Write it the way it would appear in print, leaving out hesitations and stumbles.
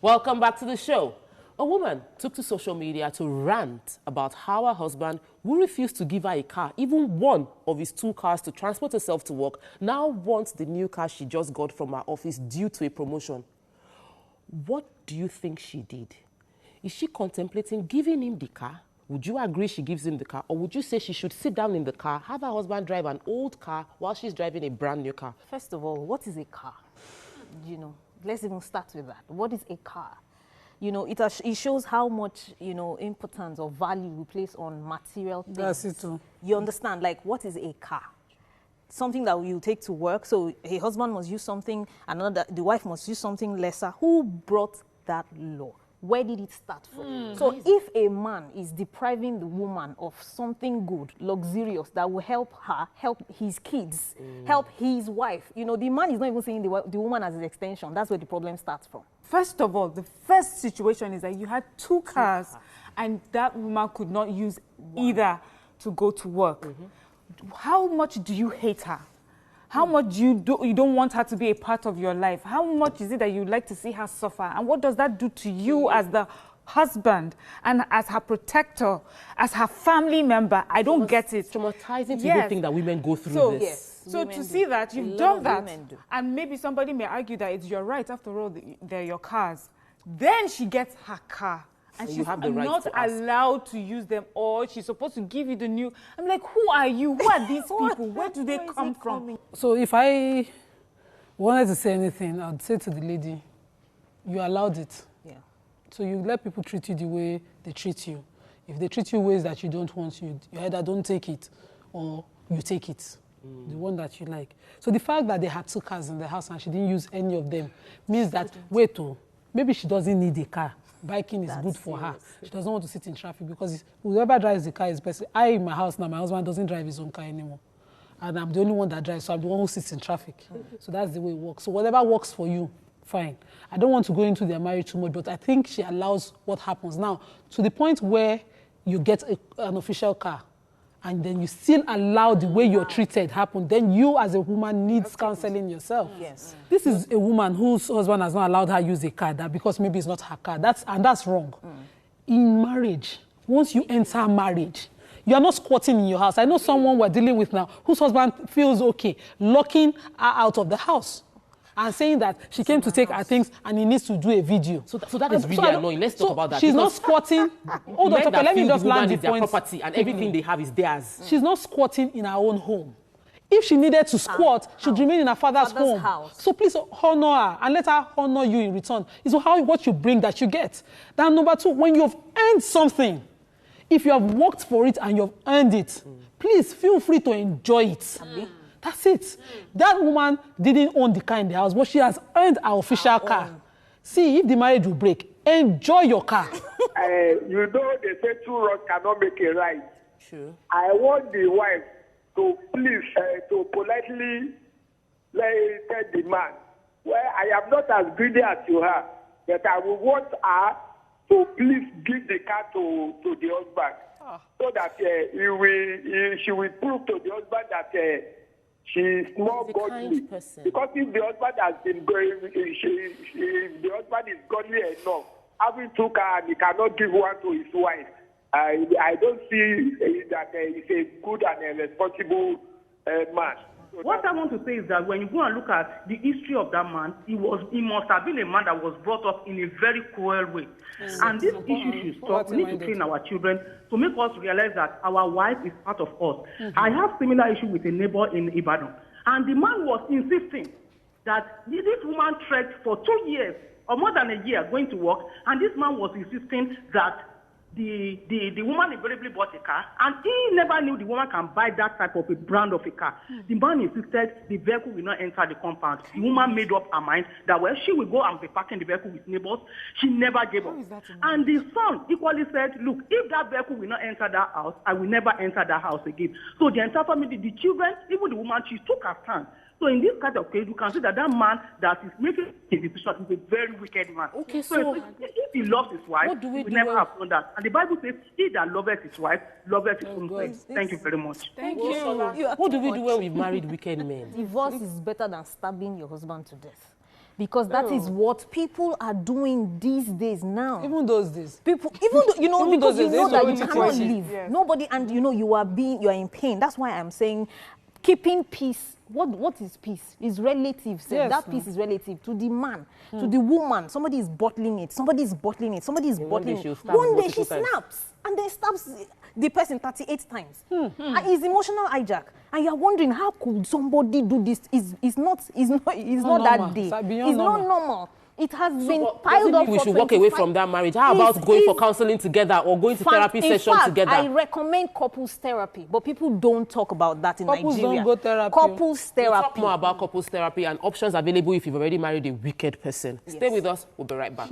Welcome back to the show. A woman took to social media to rant about how her husband, who refused to give her a car, even one of his 2 cars to transport herself to work, now wants the new car she just got from her office due to a promotion. What do you think she did? Is she contemplating giving him the car? Would you agree she gives him the car? Or would you say she should sit down in the car, have her husband drive an old car while she's driving a brand new car? First of all, what is a car? Let's even start with that. What is a car? It shows how much, importance or value we place on material things. That's it too. You understand? Like, what is a car? Something that you take to work. So a husband must use something, the wife must use something lesser. Who brought that law? Where did it start from? So if a man is depriving the woman of something good, luxurious, that will help her, help his kids, help his wife, the man is not even seeing the woman as an extension. That's where the problem starts from. First of all, the first situation is that you had 2 cars and that woman could not use either to go to work. How much do you hate her? How much you don't want her to be a part of your life? How much is it that you'd like to see her suffer? And what does that do to you as the husband and as her protector, as her family member? I don't get it. Traumatizing to even think that women go through this. So to see that you've done that, and maybe somebody may argue that it's your right, after all, they're your cars. Then she gets her car. And she's not allowed to use them, or she's supposed to give you the new. I'm like, who are you? Who are these people? Where do they come from? So if I wanted to say anything, I'd say to the lady, you allowed it. Yeah. So you let people treat you the way they treat you. If they treat you ways that you don't want, you either don't take it or you take it, the one that you like. So the fact that they had 2 cars in the house and she didn't use any of them means that, maybe she doesn't need a car. Biking is good for her. She doesn't want to sit in traffic because whoever drives the car is best. In my house now, my husband doesn't drive his own car anymore. And I'm the only one that drives, so I'm the one who sits in traffic. So that's the way it works. So whatever works for you, fine. I don't want to go into their marriage too much, but I think she allows what happens. Now, to the point where you get an official car, and then you still allow the way you're treated happen, then you as a woman needs counseling yourself. Yes. This is a woman whose husband has not allowed her use a car because maybe it's not her car. That's wrong. In marriage, once you enter marriage, you are not squatting in your house. I know someone we're dealing with now whose husband feels okay locking her out of the house and saying that she came to take her things and he needs to do a video. So that is really annoying. Let's talk about that. She's not squatting. Hold on, let me just land the point. Property and everything they have is theirs. She's not squatting in her own home. If she needed to squat, she'd remain in her father's home. House. So please honor her and let her honor you in return. It's what you bring that you get. Then number 2, when you've earned something, if you have worked for it and you've earned it, please feel free to enjoy it. That's it. That woman didn't own the car in the house, but she has earned her official car. See, if the marriage will break, enjoy your car. They say 2 wrongs cannot make a right. True. I want the wife to please, to politely tell the man, well, I am not as greedy as you are, but I will want her to please give the car to the husband, so that she will prove to the husband that she's more godly. Because if the husband has been going, if the husband is godly enough, having 2 cars and he cannot give one to his wife, I don't see that he's a good and a responsible man. So what I want to say is that when you go and look at the history of that man, he must have been a man that was brought up in a very cruel way. And this issue should stop. We need to train our children to make us realize that our wife is part of us. I have similar issue with a neighbor in Ibadan. And the man was insisting that this woman trekked for 2 years or more than a year going to work, and this man was insisting that the woman invariably bought a car, and he never knew the woman can buy that type of a brand of a car. The man insisted the vehicle will not enter the compound. The woman made up her mind that, well, she will go and be parking the vehicle with neighbors. She never gave up. And the son equally said, look, if that vehicle will not enter that house, I will never enter that house again. So the entire family, the children, even the woman, she took her stand. So in this kind of case, you can see that that man that is making a decision is a very wicked man. Okay, so if he loves his wife, he will never have done that. And the Bible says, he that loveth his wife, loveth his own wife. Thank you very much. Thank you. What do we do when we've married wicked men? Divorce is better than stabbing your husband to death. Because that is what people are doing these days now. Even those days. People, even though, you know, Even because those you know days, that you nobody cannot choices. live. Yes. Nobody, and you know, you are in pain. That's why I'm saying keeping peace. What is peace? Is relative. Yes, That peace is relative to the man, to the woman. Somebody is bottling it. Somebody is bottling it. Somebody is one bottling day she'll it. snap One day she multiple times. snaps and then stabs the person 38 times. And it's emotional hijack. And you're wondering, how could somebody do this? It's not normal. that day. It's beyond It's not normal. normal. It has been But piled doesn't up mean we for should walk away 25 from that marriage. How about going for counseling together or going to therapy in session fact, together? I recommend couples therapy, but people don't talk about that in Couples Nigeria. don't go therapy. Couples We'll therapy. talk more about couples therapy and options available if you've already married a wicked person. Stay with us. We'll be right back.